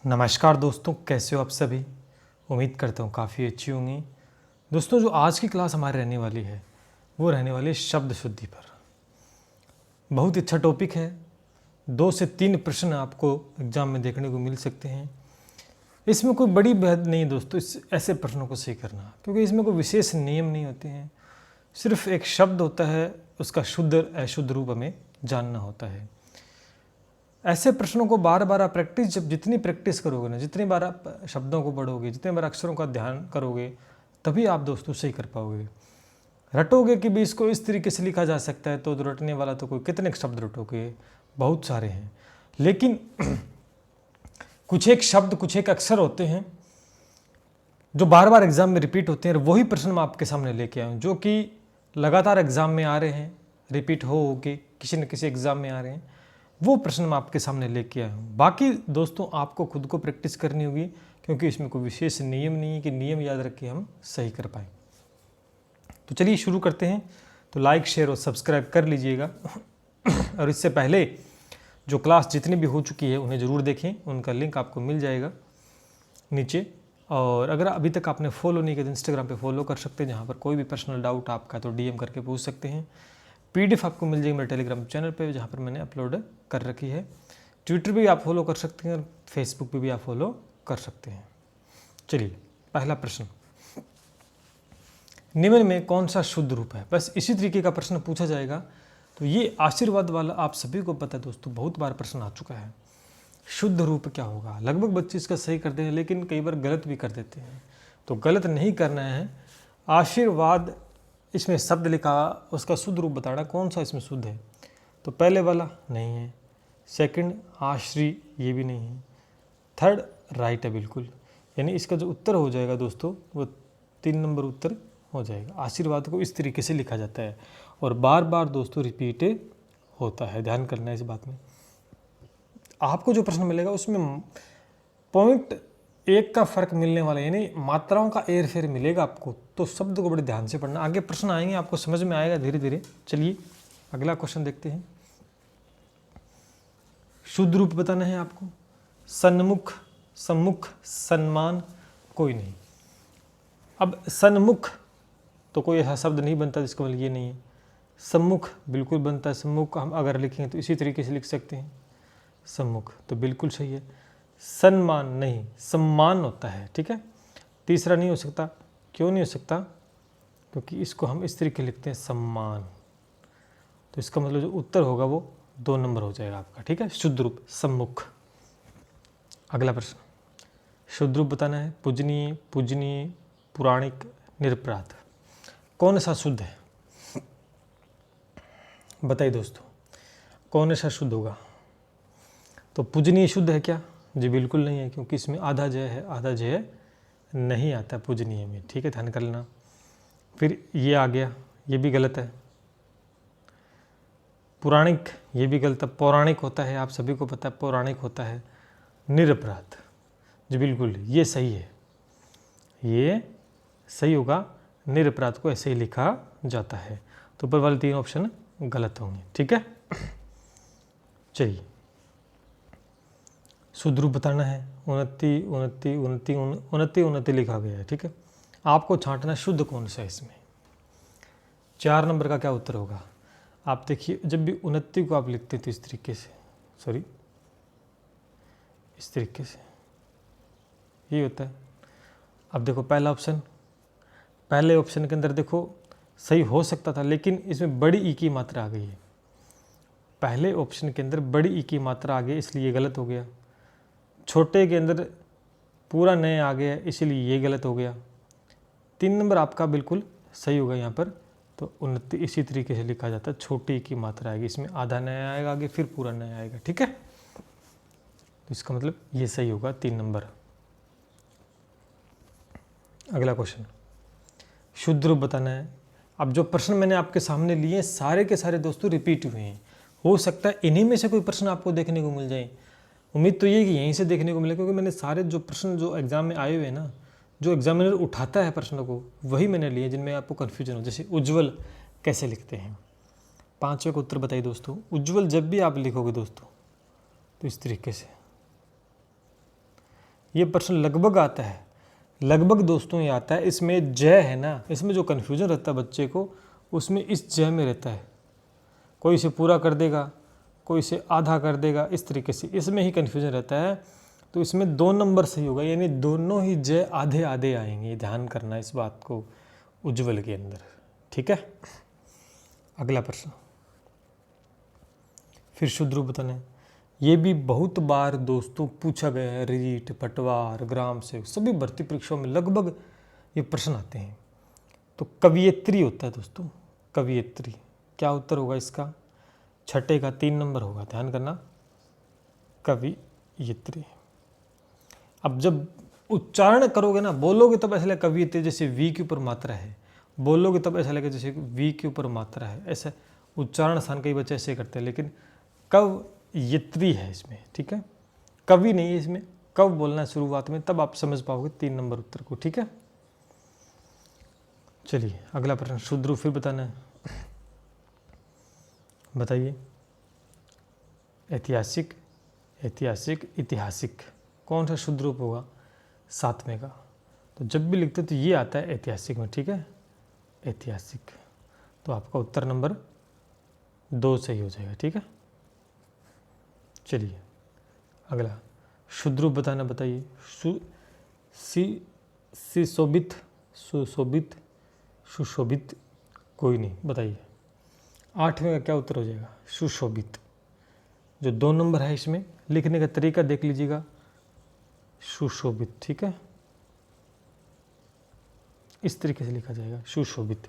नमस्कार दोस्तों, कैसे हो आप सभी। उम्मीद करता हूँ काफ़ी अच्छी होंगी। दोस्तों, जो आज की क्लास हमारी रहने वाली है वो रहने वाली है शब्द शुद्धि पर। बहुत ही अच्छा टॉपिक है। 2 से 3 प्रश्न आपको एग्जाम में देखने को मिल सकते हैं। इसमें कोई बड़ी बात नहीं है दोस्तों, ऐसे प्रश्नों को सही करना, क्योंकि इसमें कोई विशेष नियम नहीं होते हैं। सिर्फ एक शब्द होता है, उसका शुद्ध अशुद्ध रूप हमें जानना होता है। ऐसे प्रश्नों को बार बार आप जितनी प्रैक्टिस करोगे ना, जितनी बार आप शब्दों को पढ़ोगे, जितनी बार अक्षरों का ध्यान करोगे, तभी आप दोस्तों सही कर पाओगे। रटोगे कि भी इसको इस तरीके से लिखा जा सकता है, तो रटने वाला तो कोई कितने शब्द रटोगे, बहुत सारे हैं। लेकिन कुछ एक शब्द, कुछ एक अक्षर होते हैं जो बार बार एग्जाम में रिपीट होते हैं। वही प्रश्न मैं आपके सामने लेके आया हूँ, जो कि लगातार एग्जाम में आ रहे हैं, रिपीट हो के किसी न किसी एग्जाम में आ रहे हैं। वो प्रश्न मैं आपके सामने लेके आया हूँ। बाकी दोस्तों आपको खुद को प्रैक्टिस करनी होगी, क्योंकि इसमें कोई विशेष नियम नहीं है कि नियम याद रख के हम सही कर पाए। तो चलिए शुरू करते हैं। तो लाइक, शेयर और सब्सक्राइब कर लीजिएगा। और इससे पहले जो क्लास जितनी भी हो चुकी है उन्हें ज़रूर देखें, उनका लिंक आपको मिल जाएगा नीचे। और अगर अभी तक आपने फॉलो नहीं किया तो इंस्टाग्राम पे फॉलो कर सकते हैं, जहाँ पर कोई भी पर्सनल डाउट आपका तो डीएम करके पूछ सकते हैं। पीडीएफ आपको मिल जाएगी मेरे टेलीग्राम चैनल पे, जहाँ पर मैंने अपलोड कर रखी है। ट्विटर पे भी आप फॉलो कर सकते हैं और फेसबुक पे भी आप फॉलो कर सकते हैं। चलिए, पहला प्रश्न, निम्न में कौन सा शुद्ध रूप है। बस इसी तरीके का प्रश्न पूछा जाएगा। तो ये आशीर्वाद वाला आप सभी को पता है दोस्तों, बहुत बार प्रश्न आ चुका है। शुद्ध रूप क्या होगा। लगभग बच्चे इसका सही करते हैं, लेकिन कई बार गलत भी कर देते हैं। तो गलत नहीं करना है। आशीर्वाद, इसमें शब्द लिखा, उसका शुद्ध रूप बताना, कौन सा इसमें शुद्ध है। तो पहले वाला नहीं है, सेकंड आश्री ये भी नहीं है, थर्ड राइट है बिल्कुल। यानी इसका जो उत्तर हो जाएगा दोस्तों, वो 3 नंबर उत्तर हो जाएगा। आशीर्वाद को इस तरीके से लिखा जाता है और बार बार दोस्तों रिपीट होता है। ध्यान करना है इस बात में। आपको जो प्रश्न मिलेगा उसमें पॉइंट 1 का फर्क मिलने वाला है, यानी मात्राओं का एर फेर मिलेगा आपको। तो शब्द को बड़े ध्यान से पढ़ना। आगे प्रश्न आएंगे, आपको समझ में आएगा धीरे धीरे। चलिए अगला क्वेश्चन देखते हैं। शुद्ध रूप बताना है आपको। सन्मुख, सम्मुख, सम्मान कोई नहीं। अब सन्मुख तो कोई ऐसा शब्द नहीं बनता जिसका मतलब ये नहीं है। सम्मुख बिल्कुल बनता है। सम्मुख हम अगर लिखेंगे तो इसी तरीके से लिख सकते हैं, सम्मुख, तो बिल्कुल सही है। सम्मान नहीं, सम्मान होता है, ठीक है। तीसरा नहीं हो सकता। क्यों नहीं हो सकता, क्योंकि इसको हम इस तरीके लिखते हैं सम्मान। तो इसका मतलब जो उत्तर होगा वो 2 नंबर हो जाएगा आपका, ठीक है। शुद्ध रूप सम्मुख। अगला प्रश्न, शुद्ध रूप बताना है। पूजनीय, पूजनीय, पुराणिक, निरपराध, कौन सा शुद्ध है। बताइए दोस्तों, कौन सा शुद्ध होगा। तो पूजनीय शुद्ध है क्या। जी बिल्कुल नहीं है, क्योंकि इसमें आधा जय है, आधा जय नहीं आता पूजनीय में, ठीक है, ध्यान कर लेना। फिर ये आ गया, ये भी गलत है। पुराणिक, ये भी गलत है। पौराणिक होता है, आप सभी को पता है, पौराणिक होता है। निरपराध, जी बिल्कुल ये सही है, ये सही होगा। निरपराध को ऐसे ही लिखा जाता है। तो ऊपर वाले 3 ऑप्शन गलत होंगे, ठीक है। चलिए, शुद्ध रूप बताना है। उन्नति, उन्नति, उन्नति, उन्नति, उन्नति लिखा गया है, ठीक है। आपको छांटना शुद्ध कौन सा है इसमें। 4 नंबर का क्या उत्तर होगा। आप देखिए, जब भी उन्नति को आप लिखते हैं तो इस तरीके से, सॉरी इस तरीके से ये होता है। अब देखो पहला ऑप्शन, पहले ऑप्शन के अंदर देखो सही हो सकता था, लेकिन इसमें बड़ी ई की मात्रा आ गई है। पहले ऑप्शन के अंदर बड़ी ई की मात्रा आ गई, इसलिए ये गलत हो गया। छोटे के अंदर पूरा नए आ गया, इसीलिए ये गलत हो गया। 3 नंबर आपका बिल्कुल सही होगा यहाँ पर। तो उन्नति इसी तरीके से लिखा जाता है, छोटी की मात्रा आएगी, इसमें आधा नया आएगा आगे, फिर पूरा नया आएगा, ठीक है। तो इसका मतलब ये सही होगा 3 नंबर। अगला क्वेश्चन, शुद्ध रूप बताना है। अब जो प्रश्न मैंने आपके सामने लिए सारे के सारे दोस्तों रिपीट हुए हैं। हो सकता है इन्हीं में से कोई प्रश्न आपको देखने को मिल जाए। उम्मीद तो ये कि यहीं से देखने को मिले, क्योंकि मैंने सारे जो प्रश्न जो एग्जाम में आए हुए हैं ना, जो एग्जामिनर उठाता है प्रश्नों को, वही मैंने लिए जिनमें आपको कन्फ्यूजन हो। जैसे उज्ज्वल कैसे लिखते हैं, 5वें का उत्तर बताइए दोस्तों। उज्ज्वल जब भी आप लिखोगे दोस्तों तो इस तरीके से, ये प्रश्न लगभग आता है, लगभग दोस्तों ये आता है। इसमें जय है ना, इसमें जो कन्फ्यूजन रहता है बच्चे को, उसमें इस जय में रहता है। कोई इसे पूरा कर देगा, कोई इसे आधा कर देगा, इस तरीके से इसमें ही कन्फ्यूजन रहता है। तो इसमें 2 नंबर सही होगा, यानी दोनों ही जय आधे आधे आएंगे। ध्यान करना इस बात को उज्ज्वल के अंदर, ठीक है। अगला प्रश्न, फिर शुद्ध रूप बताना। ये भी बहुत बार दोस्तों पूछा गया है, रीट, पटवार, ग्राम सेवक, सभी भर्ती परीक्षाओं में लगभग ये प्रश्न आते हैं। तो कवियत्री होता है दोस्तों, कवियत्री। क्या उत्तर होगा इसका? छठे का 3 नंबर होगा, ध्यान करना, कवियत्री। अब जब उच्चारण करोगे ना, बोलोगे तब ऐसा लगेगा कवियत्री जैसे वी के ऊपर मात्रा है, बोलोगे तब ऐसा लगेगा जैसे वी के ऊपर मात्रा है। ऐसा उच्चारण आसान कई बच्चे ऐसे करते हैं, लेकिन कवियत्री है इसमें, ठीक है। कवि नहीं है इसमें, कब बोलना है शुरुआत में, तब आप समझ पाओगे 3 नंबर उत्तर को, ठीक है। चलिए अगला प्रश्न, शुद्ध रूप फिर बताना है। बताइए, ऐतिहासिक, ऐतिहासिक, ऐतिहासिक, कौन सा शुद्ध रूप होगा? 7वें का। तो जब भी लिखते तो ये आता है ऐतिहासिक में, ठीक है, ऐतिहासिक। तो आपका उत्तर नंबर 2 सही हो जाएगा, ठीक है। चलिए अगला, शुद्ध रूप बताना। बताइए, सुशोभित, सुशोभित, सुशोभित, कोई नहीं, बताइए 8वें का क्या उत्तर हो जाएगा? सुशोभित। जो 2 नंबर है इसमें लिखने का तरीका देख लीजिएगा, सुशोभित, ठीक है, इस तरीके से लिखा जाएगा, सुशोभित।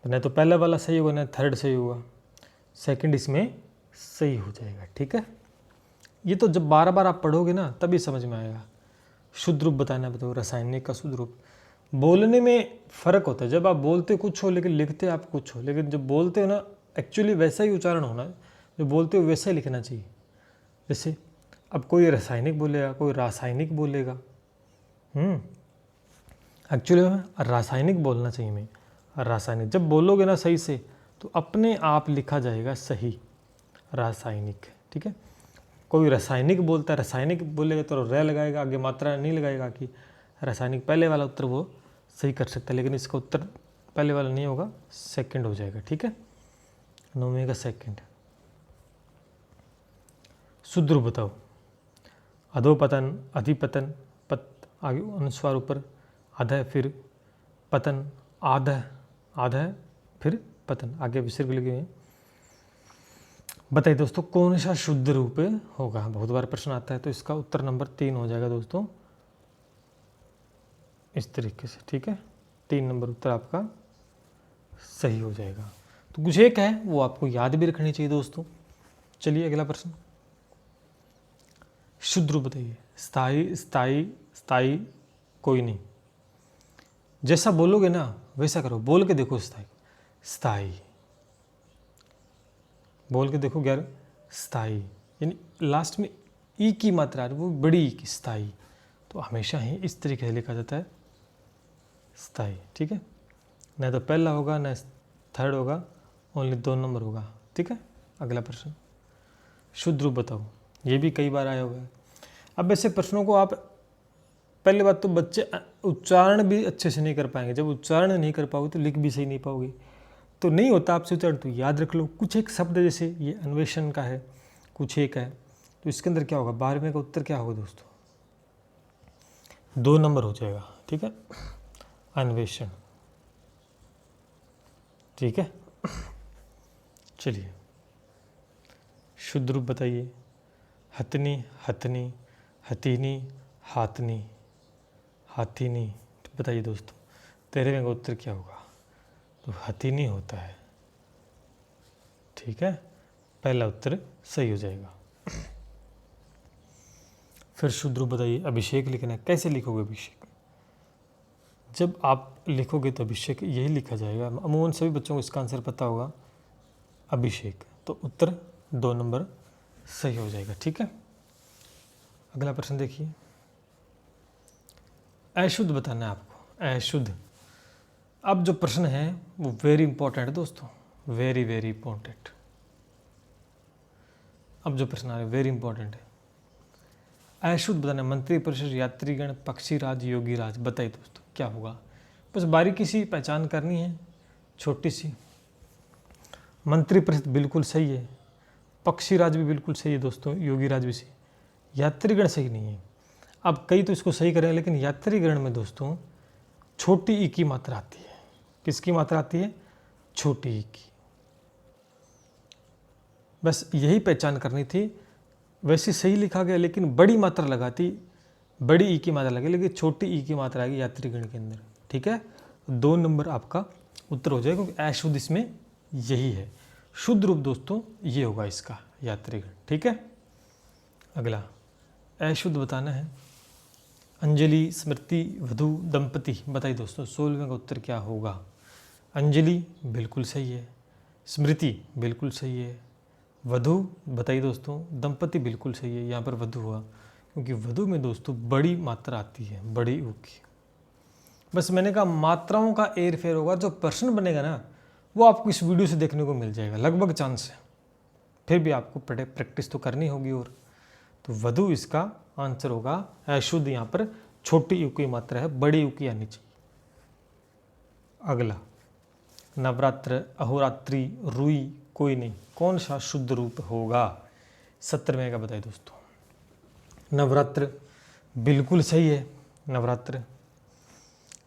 नहीं तो पहला वाला सही होगा, ना थर्ड सही होगा, सेकंड इसमें सही हो जाएगा, ठीक है। ये तो जब 12 बार आप पढ़ोगे ना तभी समझ में आएगा। शुद्ध रूप बताना, बताओ रासायनिक का शुद्ध रूप। बोलने में फ़र्क होता है, जब आप बोलते कुछ हो लेकिन लिखते आप कुछ हो, लेकिन जब बोलते हो ना एक्चुअली वैसा ही उच्चारण होना है, जो बोलते हो वैसा ही लिखना चाहिए। जैसे अब कोई रासायनिक बोलेगा, कोई रासायनिक बोलेगा, एक्चुअली रासायनिक बोलना चाहिए में, रासायनिक। जब बोलोगे ना सही से तो अपने आप लिखा जाएगा सही, रासायनिक, ठीक है। कोई रासायनिक बोलता है, रासायनिक बोलेगा तो रे लगाएगा, आगे मात्रा नहीं लगाएगा कि रासायनिक। पहले वाला उत्तर वो सही कर सकता है, लेकिन इसका उत्तर पहले वाला नहीं होगा, सेकंड हो जाएगा, ठीक है, 9वें का सेकंड। शुद्ध रूप बताओ। अधोपतन, अधिपतन, पत आगे अनुस्वार ऊपर, अधः फिर पतन, आधः, आधः फिर पतन, आगे विसर्ग लगे हुए हैं। बताइए दोस्तों कौन सा शुद्ध रूप होगा? बहुत बार प्रश्न आता है, तो इसका उत्तर नंबर 3 हो जाएगा दोस्तों, इस तरीके से, ठीक है। 3 नंबर उत्तर आपका सही हो जाएगा। तो कुछ एक है वो आपको याद भी रखनी चाहिए दोस्तों। चलिए अगला प्रश्न, शुद्ध रूप बताइए। स्थायी, स्थायी, स्थायी, कोई नहीं। जैसा बोलोगे ना वैसा करो, बोल के देखो, स्थायी, स्थायी, बोल के देखो यार, स्थायी, यानी लास्ट में ई की मात्रा वो बड़ी की, स्थायी। तो हमेशा ही इस तरीके से लिखा जाता है, स्थायी, ठीक है। न तो पहला होगा न थर्ड होगा, ओनली 2 नंबर होगा, ठीक है। अगला प्रश्न, शुद्ध रूप बताओ। ये भी कई बार आया हुआ है। अब ऐसे प्रश्नों को आप, पहली बात तो बच्चे उच्चारण भी अच्छे से नहीं कर पाएंगे। जब उच्चारण नहीं कर पाओगे तो लिख भी सही नहीं पाओगे। तो नहीं होता आपसे उच्चारण, तो याद रख लो कुछ एक शब्द, जैसे ये अन्वेषण का है, कुछ एक है, तो इसके अंदर क्या होगा? 12वें का उत्तर क्या होगा दोस्तों? 2 नंबर हो जाएगा, ठीक है, अन्वेषण, ठीक है। चलिए शुद्ध रूप बताइए। हथनी, हथनी, हथीनी, हाथनी, हाथीनी। तो बताइए दोस्तों 13वें का उत्तर क्या होगा? तो हथीनी होता है, ठीक है, पहला उत्तर सही हो जाएगा। फिर शुद्ध रूप बताइए। अभिषेक लिखना है, कैसे लिखोगे अभिषेक? जब आप लिखोगे तो अभिषेक यही लिखा जाएगा। अमूमन सभी बच्चों को इसका आंसर पता होगा, अभिषेक। तो उत्तर 2 नंबर सही हो जाएगा, ठीक है। अगला प्रश्न देखिए, अशुद्ध बताना है आपको, अशुद्ध। अब जो प्रश्न है वो वेरी इंपॉर्टेंट है दोस्तों, वेरी वेरी इंपॉर्टेंट। अब जो प्रश्न आ रहा है वेरी इंपॉर्टेंट है। अशुद्ध बताना, मंत्री परिषद, यात्रीगण, पक्षीराज, योगीराज। बताइए दोस्तों क्या होगा। बस बारीकी सी पहचान करनी है, छोटी सी। मंत्री परिषद बिल्कुल सही है, पक्षीराज भी बिल्कुल सही है दोस्तों, योगीराज भी सही, यात्रीगण सही नहीं है। अब कई तो इसको सही करें, लेकिन यात्रीगण में दोस्तों छोटी ई की मात्रा आती है। किसकी मात्रा आती है? छोटी ई की। बस यही पहचान करनी थी। वैसे सही लिखा गया, लेकिन बड़ी मात्रा लगाती, बड़ी ई की मात्रा लगी, लेकिन छोटी ई की मात्रा आएगी यात्रीगण के अंदर। ठीक है, 2 नंबर आपका उत्तर हो जाएगा, क्योंकि अशुद्ध इसमें यही है। शुद्ध रूप दोस्तों ये होगा इसका, यात्रीगण। ठीक है, अगला अशुद्ध बताना है। अंजलि, स्मृति, वधु, दंपति। बताइए दोस्तों 16वें का उत्तर क्या होगा। अंजलि बिल्कुल सही है, स्मृति बिल्कुल सही है, वधु बताइए दोस्तों, दंपति बिल्कुल सही है। यहाँ पर वधु हुआ, क्योंकि वधु में दोस्तों बड़ी मात्रा आती है, बड़ी ऊ की। बस मैंने कहा मात्राओं का एर फेर होगा, जो प्रश्न बनेगा ना वो आपको इस वीडियो से देखने को मिल जाएगा, लगभग चांस है। फिर भी आपको प्रैक्टिस तो करनी होगी। और तो वधु इसका आंसर होगा। अशुद्ध यहाँ पर छोटी यू की मात्रा है, बड़ी यू की आनी चाहिए। अगला नवरात्र, अहोरात्रि, रुई, कोई नहीं। कौन सा शुद्ध रूप होगा? 17वें का बताइए दोस्तों। नवरात्र बिल्कुल सही है, नवरात्र।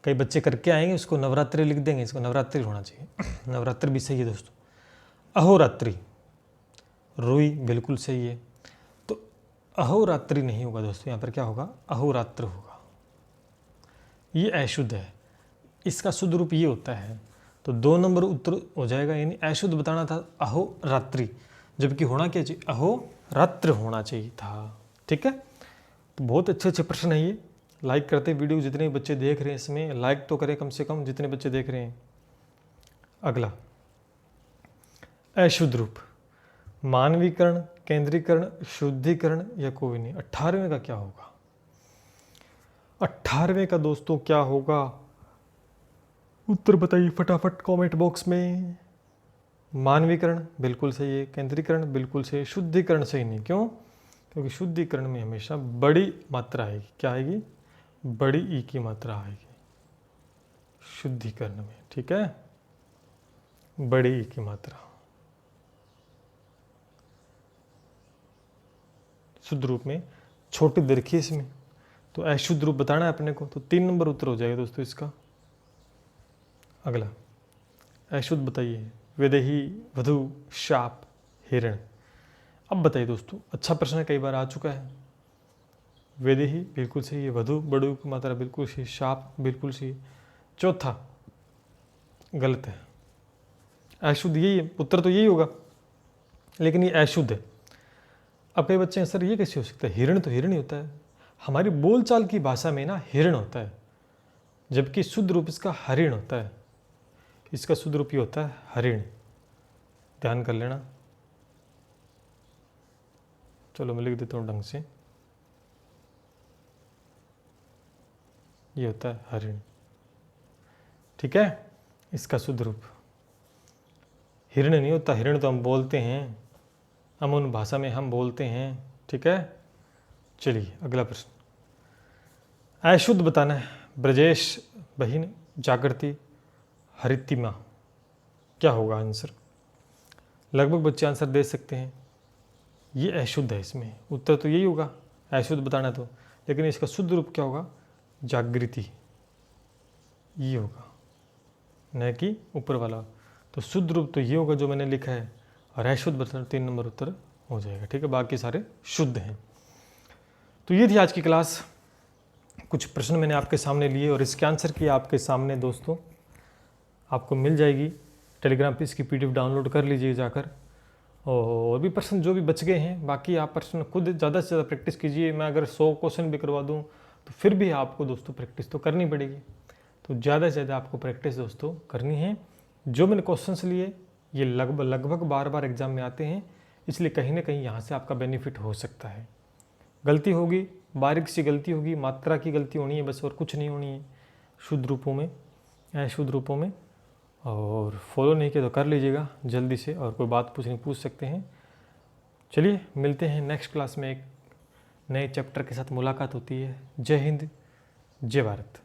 कई बच्चे करके आएंगे, उसको नवरात्रि लिख देंगे, इसको नवरात्रि होना चाहिए। नवरात्र भी सही है दोस्तों। अहोरात्रि, रुई बिल्कुल सही है। तो अहोरात्रि नहीं होगा दोस्तों, यहाँ पर क्या होगा? अहोरात्र होगा। ये अशुद्ध है, इसका शुद्ध रूप ये होता है। तो 2 नंबर उत्तर हो जाएगा। यानी अशुद्ध बताना था अहोरात्रि, जबकि होना क्या चाहिए? अहोरात्र होना चाहिए था। ठीक है, तो बहुत अच्छे अच्छे प्रश्न है ये। लाइक करते वीडियो, जितने बच्चे देख रहे हैं इसमें लाइक तो करें कम से कम, जितने बच्चे देख रहे हैं। अगला अशुद्ध रूप, मानवीकरण, केंद्रीकरण, शुद्धिकरण या कोई नहीं। 18वें का क्या होगा? 18वें का दोस्तों क्या होगा? उत्तर बताइए फटाफट कमेंट बॉक्स में। मानवीकरण बिल्कुल सही है, केंद्रीकरण बिल्कुल सही है, शुद्धिकरण सही नहीं। क्यों? क्योंकि शुद्धिकरण में हमेशा बड़ी मात्रा आएगी। क्या आएगी? बड़ी ई की मात्रा आएगी शुद्धिकरण में। ठीक है, बड़ी ई की मात्रा। शुद्ध रूप में छोटी दीर्घ इसमें। तो अशुद्ध रूप बताना है अपने को, तो 3 नंबर उत्तर हो जाएगा दोस्तों इसका। अगला अशुद्ध बताइए। विदेही, वधु, शाप, हिरण। अब बताइए दोस्तों, अच्छा प्रश्न है, कई बार आ चुका है। विदेही बिल्कुल सही है, वधु बड़ू की मात्रा बिल्कुल सही, शाप बिल्कुल सही। चौथा गलत है, अशुद्ध यही है, उत्तर तो यही होगा, लेकिन ये अशुद्ध है। अब कई बच्चे हैं सर ये कैसे हो सकता है? हिरण तो हिरण ही होता है, हमारी बोलचाल की भाषा में ना हिरण होता है, जबकि शुद्ध रूप इसका हरिण होता है। इसका शुद्ध रूप ये होता है हरिण। ध्यान कर लेना। चलो मैं लिख देता हूँ ढंग से। ये होता है हरिण। ठीक है, इसका शुद्ध रूप हिरण नहीं होता। हिरण तो हम बोलते हैं, अमून भाषा में हम बोलते हैं। ठीक है, चलिए अगला प्रश्न। अशुद्ध बताना है। ब्रजेश, बहिन, जागृति, हरितिमा। क्या होगा आंसर? लगभग बच्चे आंसर दे सकते हैं। ये अशुद्ध है, इसमें उत्तर तो यही होगा, अशुद्ध बताना तो। लेकिन इसका शुद्ध रूप क्या होगा? जागृति, ये होगा, न कि ऊपर वाला। तो शुद्ध रूप तो ये होगा जो मैंने लिखा है, और अशुद्ध बताना 3 नंबर उत्तर हो जाएगा। ठीक है, बाकी सारे शुद्ध हैं। तो ये थी आज की क्लास। कुछ प्रश्न मैंने आपके सामने लिए और इसके आंसर किए आपके सामने दोस्तों। आपको मिल जाएगी टेलीग्राम पे, इसकी PDF डाउनलोड कर लीजिए जाकर। और भी प्रश्न जो भी बच गए हैं, बाकी आप प्रश्न खुद ज़्यादा से ज़्यादा प्रैक्टिस कीजिए। मैं अगर 100 क्वेश्चन भी करवा दूँ तो फिर भी आपको दोस्तों प्रैक्टिस तो करनी पड़ेगी। तो ज़्यादा से ज़्यादा आपको प्रैक्टिस दोस्तों करनी है। जो मैंने क्वेश्चंस लिए ये लगभग बार बार एग्जाम में आते हैं, इसलिए कहीं ना कहीं यहाँ से आपका बेनिफिट हो सकता है। गलती होगी, बारीक सी गलती होगी, मात्रा की गलती होनी है बस, और कुछ नहीं होनी है शुद्ध रूपों में, अशुद्ध रूपों में। और फॉलो नहीं किया तो कर लीजिएगा जल्दी से, और कोई बात पूछ सकते हैं। चलिए मिलते हैं नेक्स्ट क्लास में एक नए चैप्टर के साथ मुलाकात होती है। जय हिंद, जय भारत।